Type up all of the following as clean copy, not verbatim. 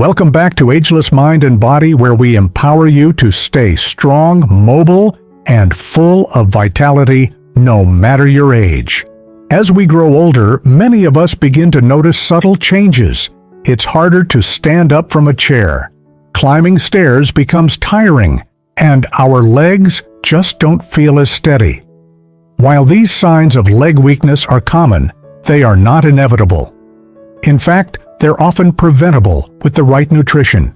Welcome back to Ageless Mind and Body, where we empower you to stay strong, mobile, and full of vitality no matter your age. As we grow older, many of us begin to notice subtle changes. It's harder to stand up from a chair. Climbing stairs becomes tiring, and our legs just don't feel as steady. While these signs of leg weakness are common, they are not inevitable. In fact, they're often preventable with the right nutrition.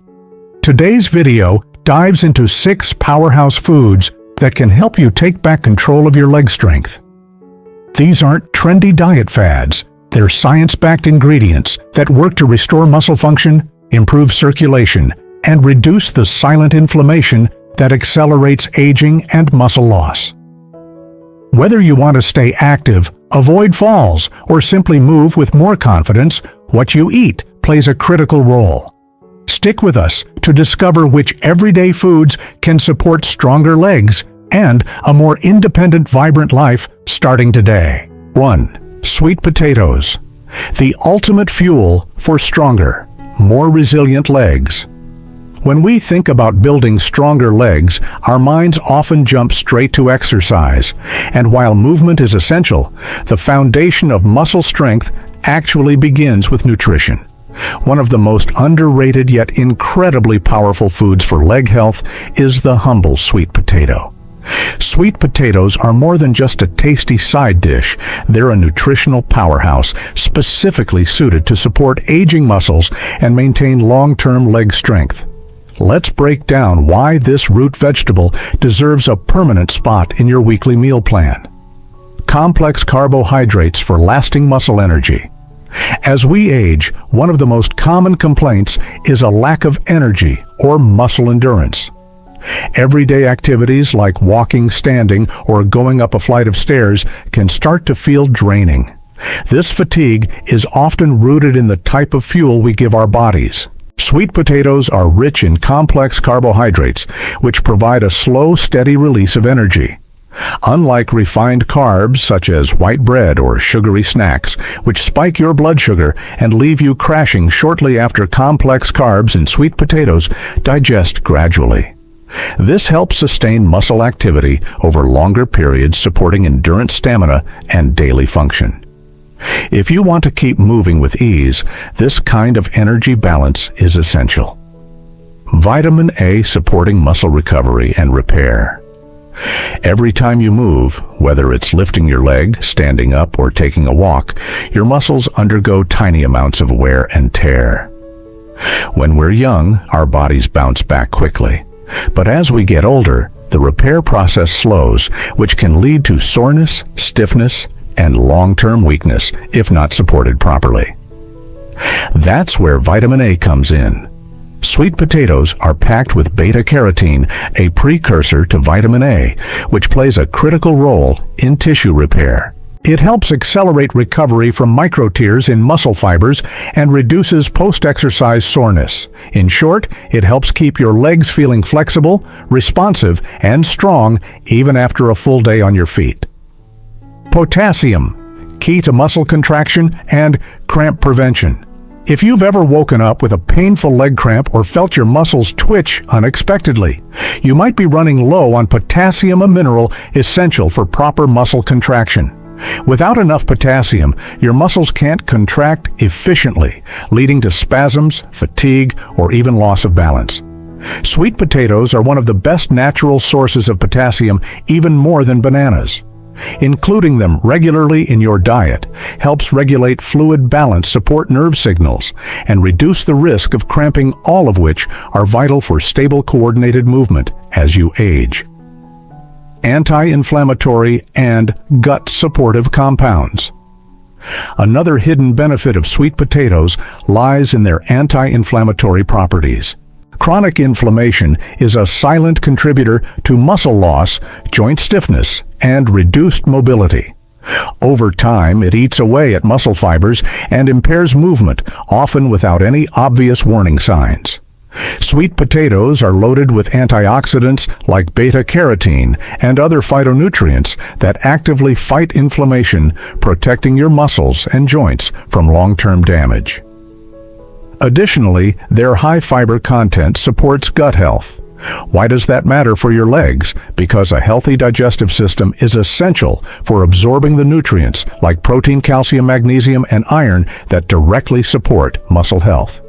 Today's video dives into 6 powerhouse foods that can help you take back control of your leg strength. These aren't trendy diet fads. They're science-backed ingredients that work to restore muscle function, improve circulation, and reduce the silent inflammation that accelerates aging and muscle loss. Whether you want to stay active, avoid falls, or simply move with more confidence, what you eat plays a critical role. Stick with us to discover which everyday foods can support stronger legs and a more independent, vibrant life starting today. 1. Sweet potatoes. The ultimate fuel for stronger, more resilient legs. When we think about building stronger legs, our minds often jump straight to exercise. And while movement is essential, the foundation of muscle strength actually begins with nutrition. One of the most underrated yet incredibly powerful foods for leg health is the humble sweet potato. Sweet potatoes are more than just a tasty side dish. They're a nutritional powerhouse specifically suited to support aging muscles and maintain long-term leg strength. Let's break down why this root vegetable deserves a permanent spot in your weekly meal plan. Complex carbohydrates for lasting muscle energy. As we age, one of the most common complaints is a lack of energy or muscle endurance. Everyday activities like walking, standing, or going up a flight of stairs can start to feel draining. This fatigue is often rooted in the type of fuel we give our bodies. Sweet potatoes are rich in complex carbohydrates, which provide a slow, steady release of energy. Unlike refined carbs such as white bread or sugary snacks, which spike your blood sugar and leave you crashing shortly after, complex carbs in sweet potatoes digest gradually. This helps sustain muscle activity over longer periods, supporting endurance, stamina, and daily function. If you want to keep moving with ease, this kind of energy balance is essential. Vitamin A supporting muscle recovery and repair. Every time you move, whether it's lifting your leg, standing up, or taking a walk, your muscles undergo tiny amounts of wear and tear. When we're young, our bodies bounce back quickly. But as we get older, the repair process slows, which can lead to soreness, stiffness, and long-term weakness if not supported properly. That's where vitamin A comes in. Sweet potatoes are packed with beta-carotene, a precursor to vitamin A, which plays a critical role in tissue repair. It helps accelerate recovery from microtears in muscle fibers and reduces post-exercise soreness. In short, it helps keep your legs feeling flexible, responsive, and strong even after a full day on your feet. Potassium, key to muscle contraction and cramp prevention. If you've ever woken up with a painful leg cramp or felt your muscles twitch unexpectedly, you might be running low on potassium, a mineral essential for proper muscle contraction. Without enough potassium, your muscles can't contract efficiently, leading to spasms, fatigue, or even loss of balance. Sweet potatoes are one of the best natural sources of potassium, even more than bananas. Including them regularly in your diet helps regulate fluid balance, support nerve signals, and reduce the risk of cramping, all of which are vital for stable, coordinated movement as you age. Anti-inflammatory and gut-supportive compounds. Another hidden benefit of sweet potatoes lies in their anti-inflammatory properties. Chronic inflammation is a silent contributor to muscle loss, joint stiffness, and reduced mobility. Over time, it eats away at muscle fibers and impairs movement, often without any obvious warning signs. Sweet potatoes are loaded with antioxidants like beta-carotene and other phytonutrients that actively fight inflammation, protecting your muscles and joints from long-term damage. Additionally, their high fiber content supports gut health. Why does that matter for your legs? Because a healthy digestive system is essential for absorbing the nutrients like protein, calcium, magnesium, and iron that directly support muscle health.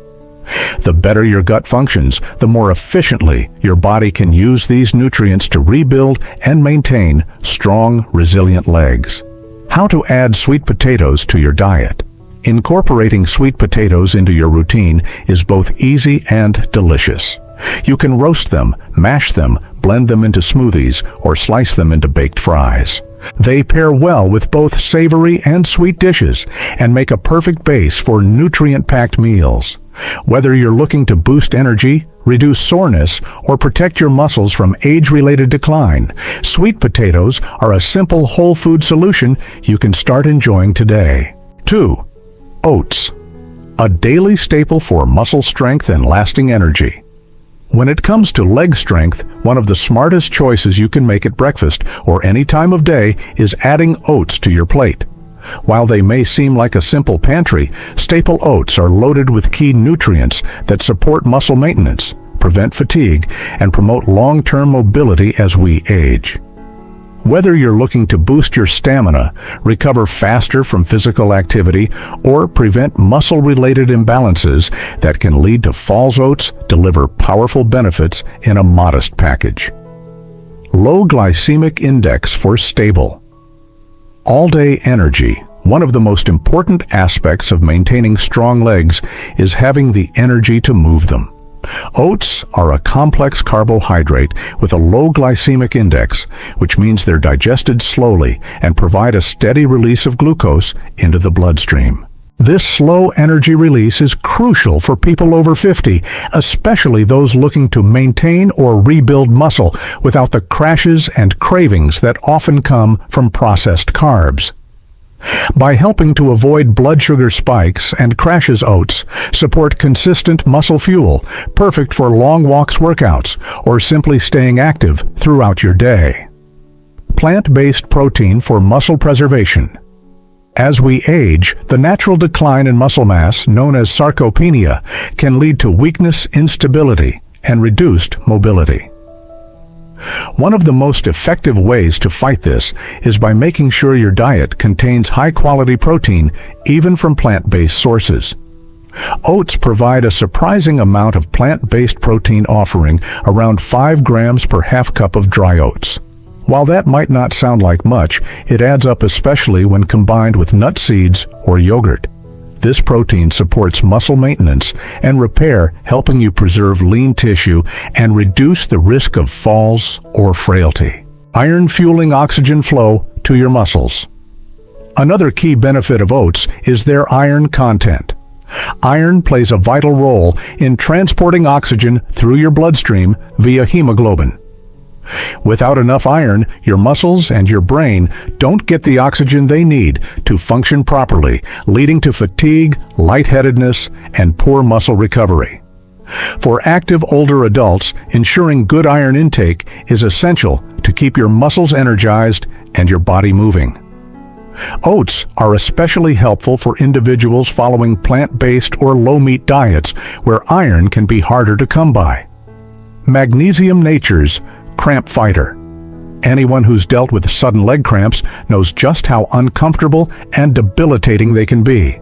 The better your gut functions, the more efficiently your body can use these nutrients to rebuild and maintain strong, resilient legs. How to add sweet potatoes to your diet. Incorporating sweet potatoes into your routine is both easy and delicious. You can roast them, mash them, blend them into smoothies, or slice them into baked fries. They pair well with both savory and sweet dishes and make a perfect base for nutrient-packed meals. Whether you're looking to boost energy, reduce soreness, or protect your muscles from age-related decline, sweet potatoes are a simple whole food solution you can start enjoying today. 2. Oats. A daily staple for muscle strength and lasting energy. When it comes to leg strength, one of the smartest choices you can make at breakfast or any time of day is adding oats to your plate. While they may seem like a simple pantry, staple oats are loaded with key nutrients that support muscle maintenance, prevent fatigue, and promote long-term mobility as we age. Whether you're looking to boost your stamina, recover faster from physical activity, or prevent muscle-related imbalances that can lead to falls, oats deliver powerful benefits in a modest package. Low glycemic index for stable. All-day energy. One of the most important aspects of maintaining strong legs is having the energy to move them. Oats are a complex carbohydrate with a low glycemic index, which means they're digested slowly and provide a steady release of glucose into the bloodstream. This slow energy release is crucial for people over 50, especially those looking to maintain or rebuild muscle without the crashes and cravings that often come from processed carbs. By helping to avoid blood sugar spikes and crashes, oats support consistent muscle fuel, perfect for long walks, workouts, or simply staying active throughout your day. Plant-based protein for muscle preservation. As we age, the natural decline in muscle mass, known as sarcopenia, can lead to weakness, instability, and reduced mobility. One of the most effective ways to fight this is by making sure your diet contains high-quality protein, even from plant-based sources. Oats provide a surprising amount of plant-based protein, offering around 5 grams per half cup of dry oats. While that might not sound like much, it adds up, especially when combined with nut seeds or yogurt. This protein supports muscle maintenance and repair, helping you preserve lean tissue and reduce the risk of falls or frailty. Iron fueling oxygen flow to your muscles. Another key benefit of oats is their iron content. Iron plays a vital role in transporting oxygen through your bloodstream via hemoglobin. Without enough iron, your muscles and your brain don't get the oxygen they need to function properly, leading to fatigue, lightheadedness, and poor muscle recovery. For active older adults, ensuring good iron intake is essential to keep your muscles energized and your body moving. Oats are especially helpful for individuals following plant-based or low-meat diets where iron can be harder to come by. Magnesium, nature's cramp fighter. Anyone who's dealt with sudden leg cramps knows just how uncomfortable and debilitating they can be.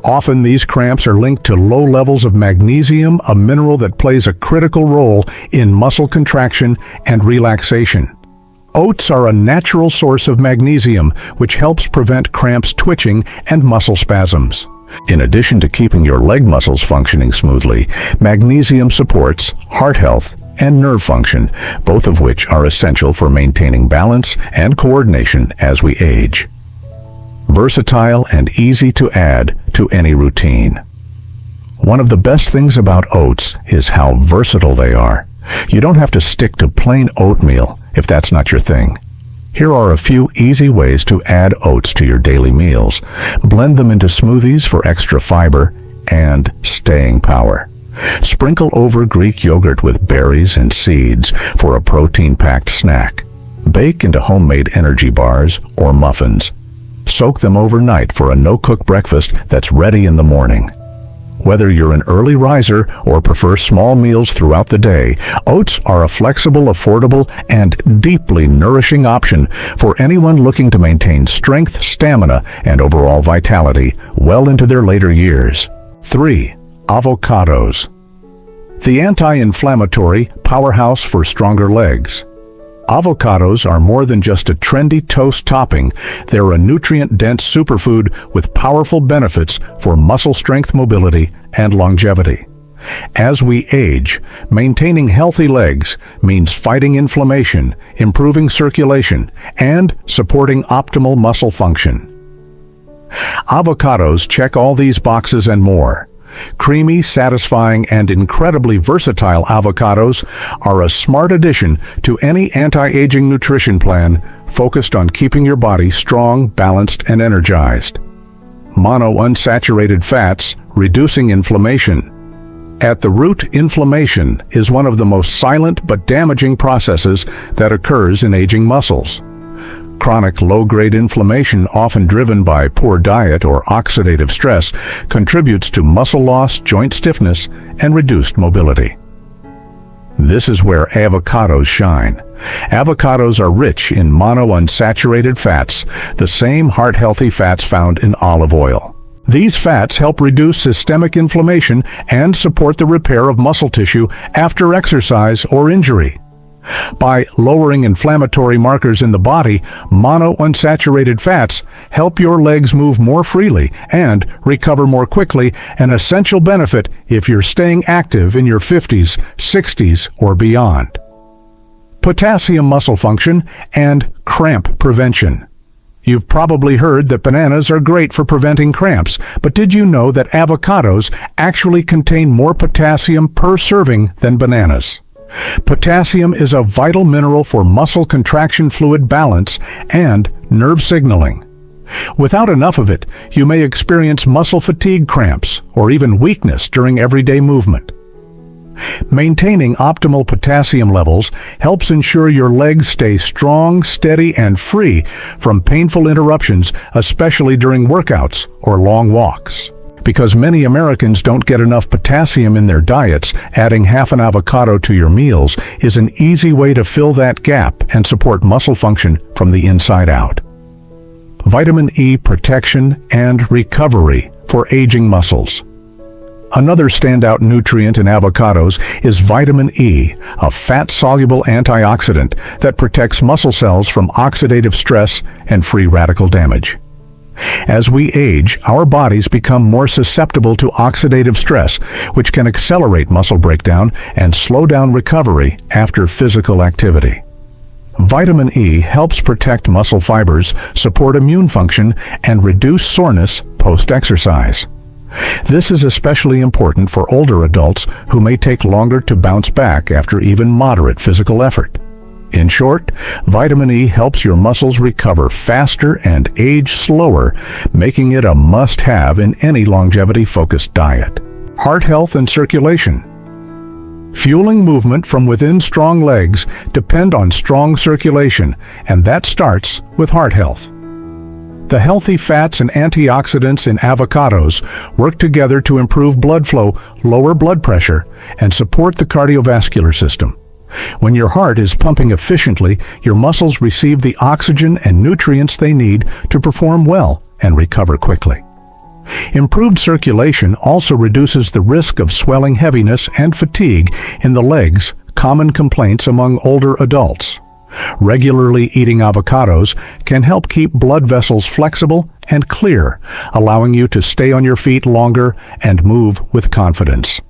Often these cramps are linked to low levels of magnesium, a mineral that plays a critical role in muscle contraction and relaxation. Oats are a natural source of magnesium, which helps prevent cramps, twitching, and muscle spasms. In addition to keeping your leg muscles functioning smoothly, magnesium supports heart health and nerve function, both of which are essential for maintaining balance and coordination as we age. Versatile and easy to add to any routine. One of the best things about oats is how versatile they are. You don't have to stick to plain oatmeal if that's not your thing. Here are a few easy ways to add oats to your daily meals. Blend them into smoothies for extra fiber and staying power. Sprinkle over Greek yogurt with berries and seeds for a protein-packed snack. Bake into homemade energy bars or muffins. Soak them overnight for a no-cook breakfast that's ready in the morning. Whether you're an early riser or prefer small meals throughout the day, oats are a flexible, affordable, and deeply nourishing option for anyone looking to maintain strength, stamina, and overall vitality well into their later years. 3. Avocados. The anti-inflammatory powerhouse for stronger legs. Avocados are more than just a trendy toast topping. They're a nutrient-dense superfood with powerful benefits for muscle strength, mobility, and longevity. As we age, maintaining healthy legs means fighting inflammation, improving circulation, and supporting optimal muscle function. Avocados check all these boxes and more. Creamy, satisfying, and incredibly versatile avocados are a smart addition to any anti-aging nutrition plan focused on keeping your body strong, balanced, and energized. Monounsaturated fats, reducing inflammation. At the root, inflammation is one of the most silent but damaging processes that occurs in aging muscles. Chronic low-grade inflammation, often driven by poor diet or oxidative stress, contributes to muscle loss, joint stiffness, and reduced mobility. This is where avocados shine. Avocados are rich in monounsaturated fats, the same heart-healthy fats found in olive oil. These fats help reduce systemic inflammation and support the repair of muscle tissue after exercise or injury. By lowering inflammatory markers in the body, monounsaturated fats help your legs move more freely and recover more quickly, an essential benefit if you're staying active in your 50s, 60s, or beyond. Potassium muscle function and cramp prevention. You've probably heard that bananas are great for preventing cramps, but did you know that avocados actually contain more potassium per serving than bananas? Potassium is a vital mineral for muscle contraction fluid balance and nerve signaling. Without enough of it, you may experience muscle fatigue cramps or even weakness during everyday movement. Maintaining optimal potassium levels helps ensure your legs stay strong, steady, and free from painful interruptions, especially during workouts or long walks. Because many Americans don't get enough potassium in their diets, adding half an avocado to your meals is an easy way to fill that gap and support muscle function from the inside out. Vitamin E protection and recovery for aging muscles. Another standout nutrient in avocados is vitamin E, a fat-soluble antioxidant that protects muscle cells from oxidative stress and free radical damage. As we age, our bodies become more susceptible to oxidative stress, which can accelerate muscle breakdown and slow down recovery after physical activity. Vitamin E helps protect muscle fibers, support immune function, and reduce soreness post-exercise. This is especially important for older adults who may take longer to bounce back after even moderate physical effort. In short, vitamin E helps your muscles recover faster and age slower, making it a must-have in any longevity-focused diet. Heart health and circulation. Fueling movement from within strong legs depend on strong circulation, and that starts with heart health. The healthy fats and antioxidants in avocados work together to improve blood flow, lower blood pressure, and support the cardiovascular system. When your heart is pumping efficiently, your muscles receive the oxygen and nutrients they need to perform well and recover quickly. Improved circulation also reduces the risk of swelling, heaviness, and fatigue in the legs, common complaints among older adults. Regularly eating avocados can help keep blood vessels flexible and clear, allowing you to stay on your feet longer and move with confidence.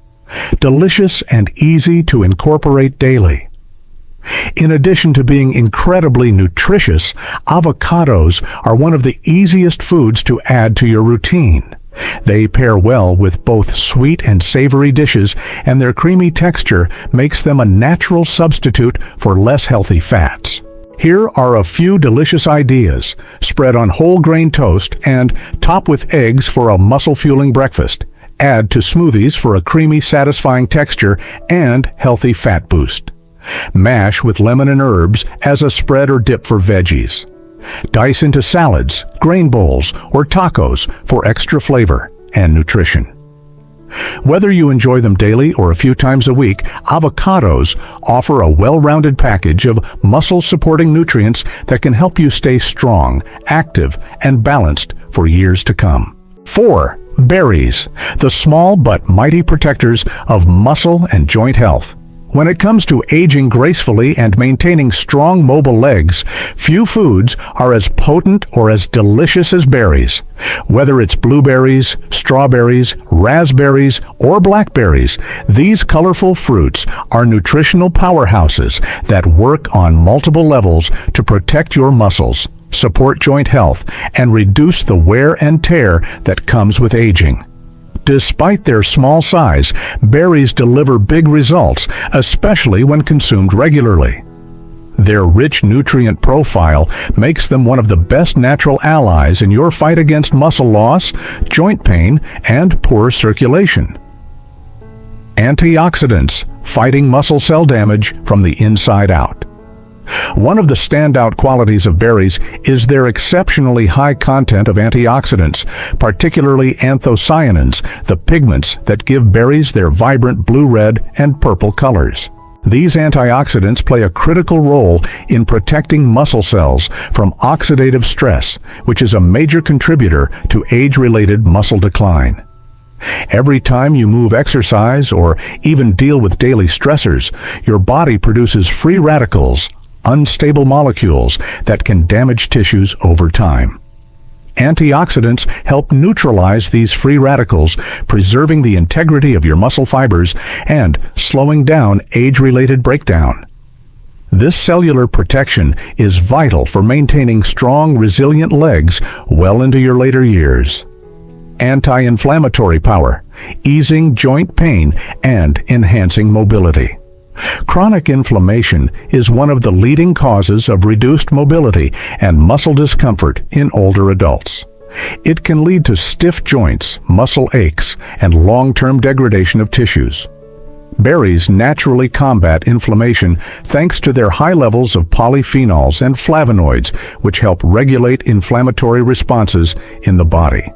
Delicious and easy to incorporate daily. In addition to being incredibly nutritious, avocados are one of the easiest foods to add to your routine. They pair well with both sweet and savory dishes, and their creamy texture makes them a natural substitute for less healthy fats. Here are a few delicious ideas. Spread on whole grain toast and top with eggs for a muscle-fueling breakfast. Add to smoothies for a creamy, satisfying texture and healthy fat boost. Mash with lemon and herbs as a spread or dip for veggies. Dice into salads, grain bowls, or tacos for extra flavor and nutrition. Whether you enjoy them daily or a few times a week, avocados offer a well-rounded package of muscle-supporting nutrients that can help you stay strong, active, and balanced for years to come. 4. Berries, the small but mighty protectors of muscle and joint health. When it comes to aging gracefully and maintaining strong mobile legs, few foods are as potent or as delicious as berries. Whether it's blueberries, strawberries, raspberries, or blackberries, these colorful fruits are nutritional powerhouses that work on multiple levels to protect your muscles, support joint health, and reduce the wear and tear that comes with aging. Despite their small size, berries deliver big results, especially when consumed regularly. Their rich nutrient profile makes them one of the best natural allies in your fight against muscle loss, joint pain, and poor circulation. Antioxidants, fighting muscle cell damage from the inside out. One of the standout qualities of berries is their exceptionally high content of antioxidants, particularly anthocyanins, the pigments that give berries their vibrant blue, red, and purple colors. These antioxidants play a critical role in protecting muscle cells from oxidative stress, which is a major contributor to age-related muscle decline. Every time you move, exercise, or even deal with daily stressors, your body produces free radicals, unstable molecules that can damage tissues over time. Antioxidants help neutralize these free radicals, preserving the integrity of your muscle fibers and slowing down age-related breakdown. This cellular protection is vital for maintaining strong, resilient legs well into your later years. Anti-inflammatory power, easing joint pain and enhancing mobility. Chronic inflammation is one of the leading causes of reduced mobility and muscle discomfort in older adults. It can lead to stiff joints, muscle aches, and long-term degradation of tissues. Berries naturally combat inflammation thanks to their high levels of polyphenols and flavonoids, which help regulate inflammatory responses in the body.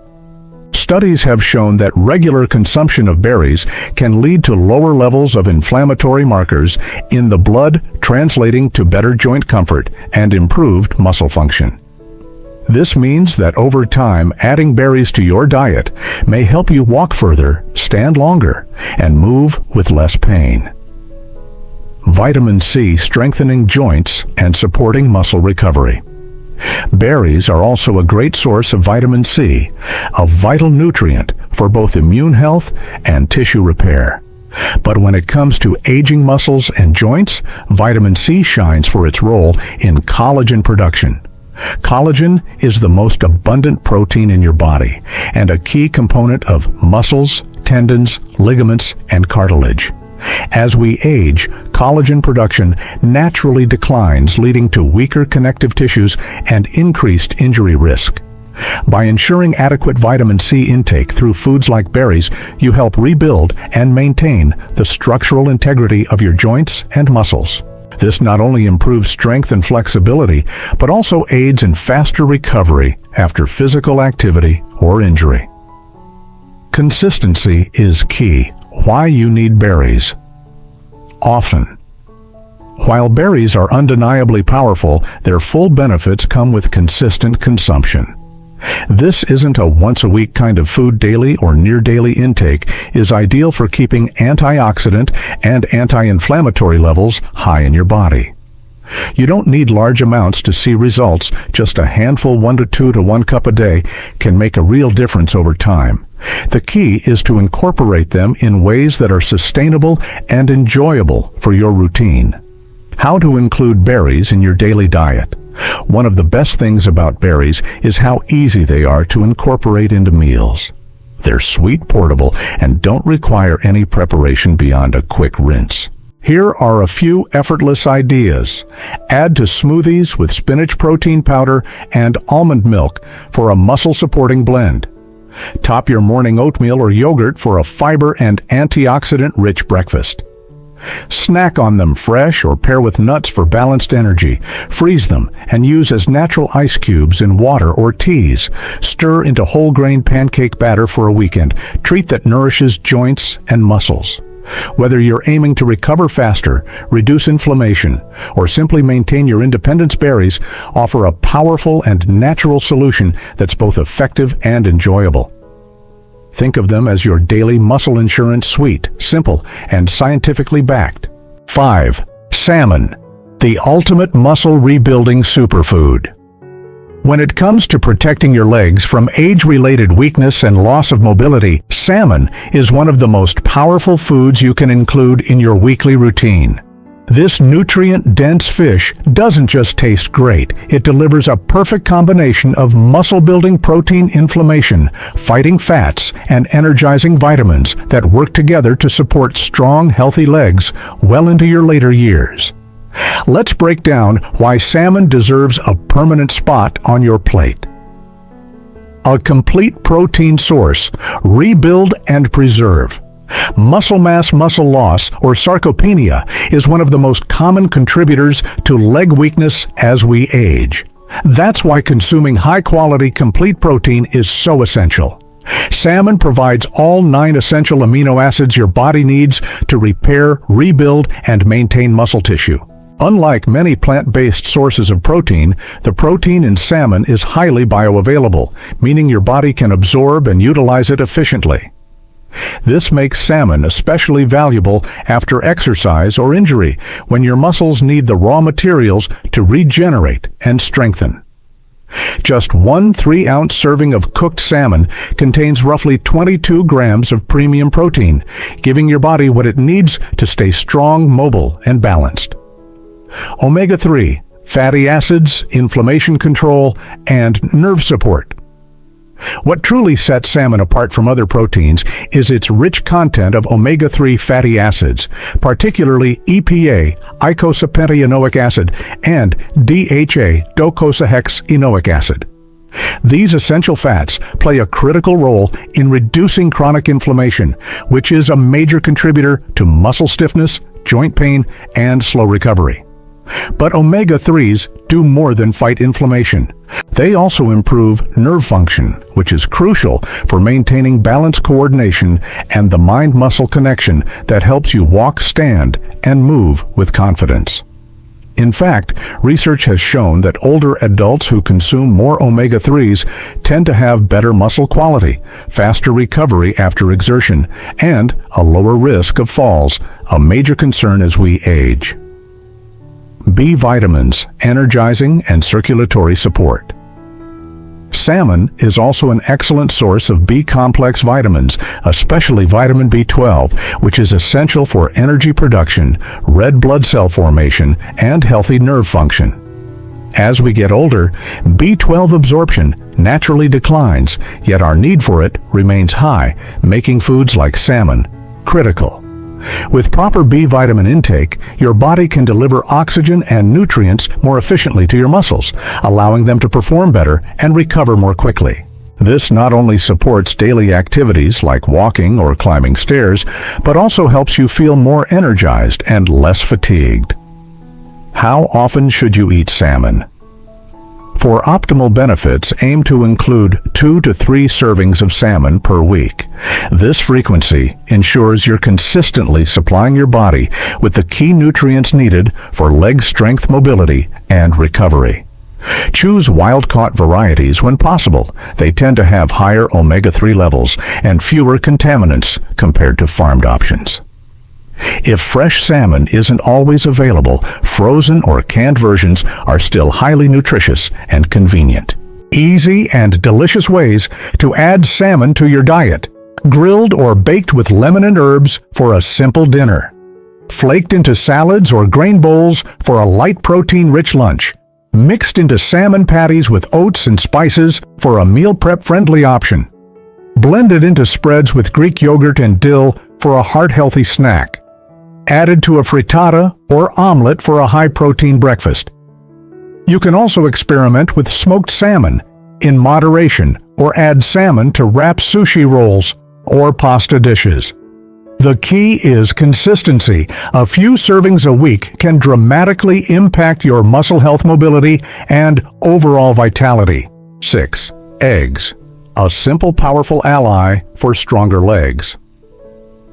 Studies have shown that regular consumption of berries can lead to lower levels of inflammatory markers in the blood, translating to better joint comfort and improved muscle function. This means that over time, adding berries to your diet may help you walk further, stand longer, and move with less pain. Vitamin C, strengthening joints and supporting muscle recovery. Berries are also a great source of vitamin C, a vital nutrient for both immune health and tissue repair. But when it comes to aging muscles and joints, vitamin C shines for its role in collagen production. Collagen is the most abundant protein in your body and a key component of muscles, tendons, ligaments, and cartilage. As we age, collagen production naturally declines, leading to weaker connective tissues and increased injury risk. By ensuring adequate vitamin C intake through foods like berries, you help rebuild and maintain the structural integrity of your joints and muscles. This not only improves strength and flexibility, but also aids in faster recovery after physical activity or injury. Consistency is key. Why you need berries. Often. While berries are undeniably powerful, their full benefits come with consistent consumption. This isn't a once-a-week kind of food. Daily or near-daily intake is ideal for keeping antioxidant and anti-inflammatory levels high in your body. You don't need large amounts to see results. Just a handful, 1 to 2 to 1 cup a day, can make a real difference over time. The key is to incorporate them in ways that are sustainable and enjoyable for your routine. How to include berries in your daily diet. One of the best things about berries is how easy they are to incorporate into meals. They're sweet, portable, and don't require any preparation beyond a quick rinse. Here are a few effortless ideas. Add to smoothies with spinach protein powder and almond milk for a muscle-supporting blend. Top your morning oatmeal or yogurt for a fiber and antioxidant-rich breakfast. Snack on them fresh or pair with nuts for balanced energy. Freeze them and use as natural ice cubes in water or teas. Stir into whole grain pancake batter for a weekend. Treat that nourishes joints and muscles. Whether you're aiming to recover faster, reduce inflammation, or simply maintain your independence, berries offer a powerful and natural solution that's both effective and enjoyable. Think of them as your daily muscle insurance suite, simple and scientifically backed. 5. Salmon, the ultimate muscle rebuilding superfood. When it comes to protecting your legs from age-related weakness and loss of mobility, salmon is one of the most powerful foods you can include in your weekly routine. This nutrient-dense fish doesn't just taste great, it delivers a perfect combination of muscle-building protein, inflammation, fighting fats, and energizing vitamins that work together to support strong, healthy legs well into your later years. Let's break down why salmon deserves a permanent spot on your plate. A complete protein source. Rebuild and preserve. Muscle mass muscle loss, or sarcopenia, is one of the most common contributors to leg weakness as we age. That's why consuming high-quality complete protein is so essential. Salmon provides all 9 essential amino acids your body needs to repair, rebuild, and maintain muscle tissue. Unlike many plant-based sources of protein, the protein in salmon is highly bioavailable, meaning your body can absorb and utilize it efficiently. This makes salmon especially valuable after exercise or injury, when your muscles need the raw materials to regenerate and strengthen. Just 1 3-ounce serving of cooked salmon contains roughly 22 grams of premium protein, giving your body what it needs to stay strong, mobile, and balanced. Omega-3, fatty acids, inflammation control, and nerve support. What truly sets salmon apart from other proteins is its rich content of omega-3 fatty acids, particularly EPA, eicosapentaenoic acid, and DHA, docosahexaenoic acid. These essential fats play a critical role in reducing chronic inflammation, which is a major contributor to muscle stiffness, joint pain, and slow recovery. But omega-3s do more than fight inflammation. They also improve nerve function, which is crucial for maintaining balance, coordination, and the mind-muscle connection that helps you walk, stand, and move with confidence. In fact, research has shown that older adults who consume more omega-3s tend to have better muscle quality, faster recovery after exertion, and a lower risk of falls, a major concern as we age. B vitamins, energizing and circulatory support. Salmon is also an excellent source of B-complex vitamins, especially vitamin B12, which is essential for energy production, red blood cell formation, and healthy nerve function. As we get older, B12 absorption naturally declines, yet our need for it remains high, making foods like salmon critical. With proper B vitamin intake, your body can deliver oxygen and nutrients more efficiently to your muscles, allowing them to perform better and recover more quickly. This not only supports daily activities like walking or climbing stairs, but also helps you feel more energized and less fatigued. How often should you eat salmon? For optimal benefits, aim to include 2 to 3 servings of salmon per week. This frequency ensures you're consistently supplying your body with the key nutrients needed for leg strength, mobility, and recovery. Choose wild-caught varieties when possible. They tend to have higher omega-3 levels and fewer contaminants compared to farmed options. If fresh salmon isn't always available, frozen or canned versions are still highly nutritious and convenient. Easy and delicious ways to add salmon to your diet. Grilled or baked with lemon and herbs for a simple dinner. Flaked into salads or grain bowls for a light protein-rich lunch. Mixed into salmon patties with oats and spices for a meal prep-friendly option. Blended into spreads with Greek yogurt and dill for a heart-healthy snack. Added to a frittata or omelet for a high-protein breakfast. You can also experiment with smoked salmon in moderation, or add salmon to wrap sushi rolls or pasta dishes. The key is consistency. A few servings a week can dramatically impact your muscle health, mobility, and overall vitality. 6. Eggs. A simple, powerful ally for stronger legs.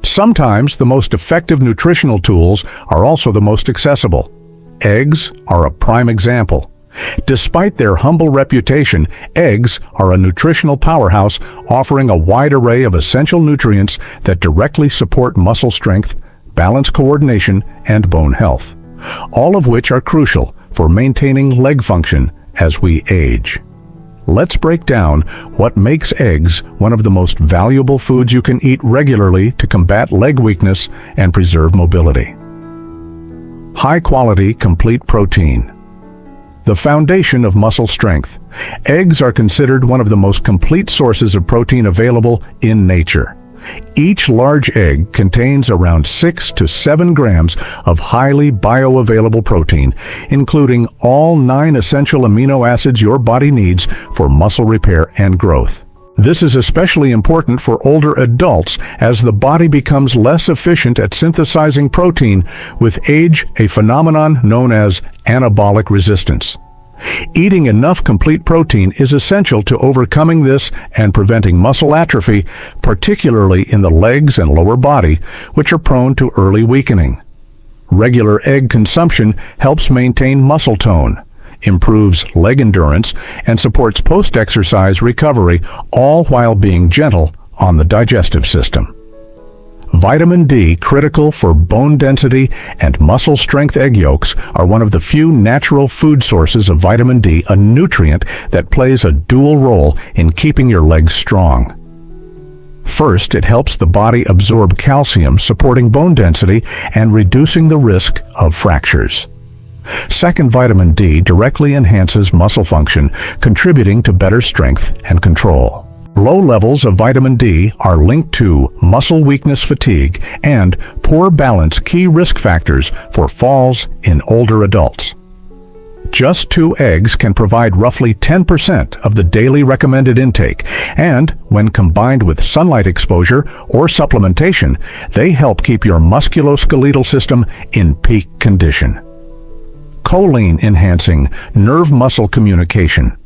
Sometimes the most effective nutritional tools are also the most accessible. Eggs are a prime example. Despite their humble reputation, eggs are a nutritional powerhouse offering a wide array of essential nutrients that directly support muscle strength, balance coordination, and bone health, all of which are crucial for maintaining leg function as we age. Let's break down what makes eggs one of the most valuable foods you can eat regularly to combat leg weakness and preserve mobility. High-quality, complete protein. The foundation of muscle strength. Eggs are considered one of the most complete sources of protein available in nature. Each large egg contains around 6 to 7 grams of highly bioavailable protein, including all 9 essential amino acids your body needs for muscle repair and growth. This is especially important for older adults as the body becomes less efficient at synthesizing protein, with age a phenomenon known as anabolic resistance. Eating enough complete protein is essential to overcoming this and preventing muscle atrophy, particularly in the legs and lower body, which are prone to early weakening. Regular egg consumption helps maintain muscle tone, improves leg endurance, and supports post-exercise recovery, all while being gentle on the digestive system. Vitamin D, critical for bone density and muscle strength. Egg yolks are one of the few natural food sources of vitamin D, a nutrient that plays a dual role in keeping your legs strong. First, it helps the body absorb calcium, supporting bone density and reducing the risk of fractures. Second, vitamin D directly enhances muscle function, contributing to better strength and control. Low levels of vitamin D are linked to muscle weakness, fatigue, and poor balance, key risk factors for falls in older adults. Just 2 eggs can provide roughly 10% of the daily recommended intake, and when combined with sunlight exposure or supplementation, they help keep your musculoskeletal system in peak condition. Choline enhancing nerve-muscle communication.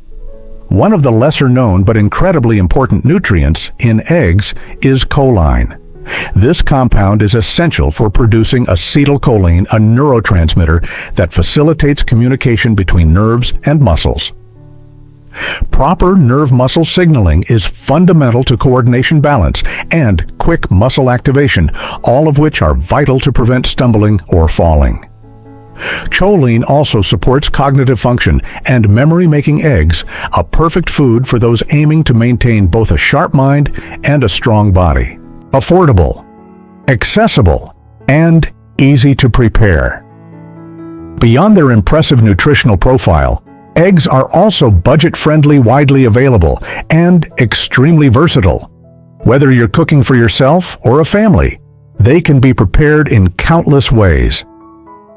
One of the lesser-known but incredibly important nutrients in eggs is choline. This compound is essential for producing acetylcholine, a neurotransmitter that facilitates communication between nerves and muscles. Proper nerve-muscle signaling is fundamental to coordination, balance, and quick muscle activation, all of which are vital to prevent stumbling or falling. Choline also supports cognitive function and memory, making eggs a perfect food for those aiming to maintain both a sharp mind and a strong body. Affordable, accessible, and easy to prepare. Beyond their impressive nutritional profile, eggs are also budget-friendly, widely available, and extremely versatile. Whether you're cooking for yourself or a family, they can be prepared in countless ways.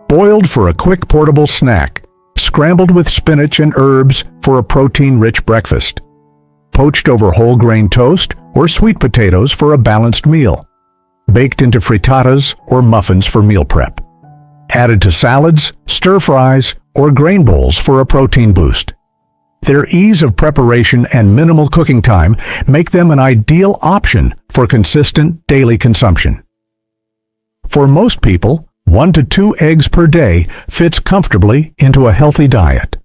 Boiled for a quick portable snack, scrambled with spinach and herbs for a protein-rich breakfast, poached over whole grain toast or sweet potatoes for a balanced meal, baked into frittatas or muffins for meal prep, added to salads, stir-fries, or grain bowls for a protein boost. Their ease of preparation and minimal cooking time make them an ideal option for consistent daily consumption. For most people, 1 to 2 eggs per day fits comfortably into a healthy diet.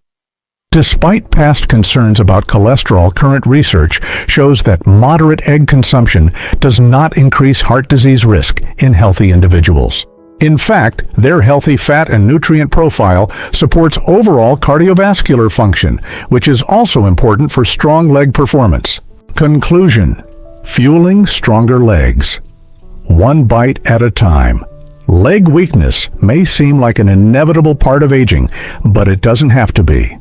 Despite past concerns about cholesterol, current research shows that moderate egg consumption does not increase heart disease risk in healthy individuals. In fact, their healthy fat and nutrient profile supports overall cardiovascular function, which is also important for strong leg performance. Conclusion: fueling stronger legs, 1 bite at a time. Leg weakness may seem like an inevitable part of aging, but it doesn't have to be.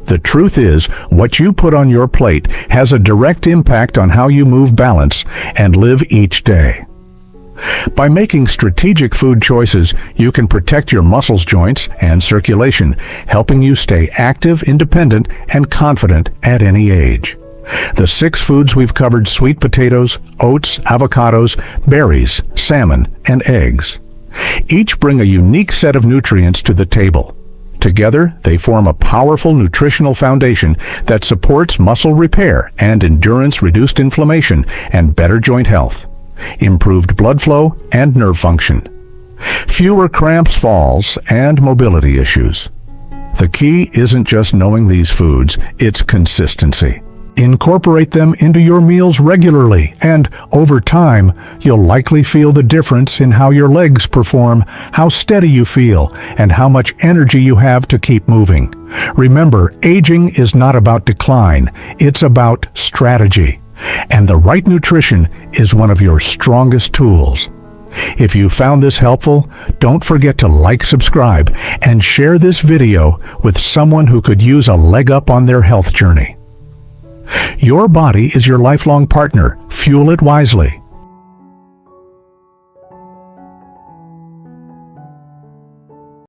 The truth is, what you put on your plate has a direct impact on how you move, balance, and live each day. By making strategic food choices, you can protect your muscles, joints, and circulation, helping you stay active, independent, and confident at any age. The 6 foods we've covered: sweet potatoes, oats, avocados, berries, salmon, and eggs. Each bring a unique set of nutrients to the table. Together, they form a powerful nutritional foundation that supports muscle repair and endurance, reduced inflammation, and better joint health, improved blood flow and nerve function, fewer cramps, falls, and mobility issues. The key isn't just knowing these foods, it's consistency. Incorporate them into your meals regularly, and over time, you'll likely feel the difference in how your legs perform, how steady you feel, and how much energy you have to keep moving. Remember, aging is not about decline, it's about strategy. And the right nutrition is one of your strongest tools. If you found this helpful, don't forget to like, subscribe, and share this video with someone who could use a leg up on their health journey. Your body is your lifelong partner. Fuel it wisely.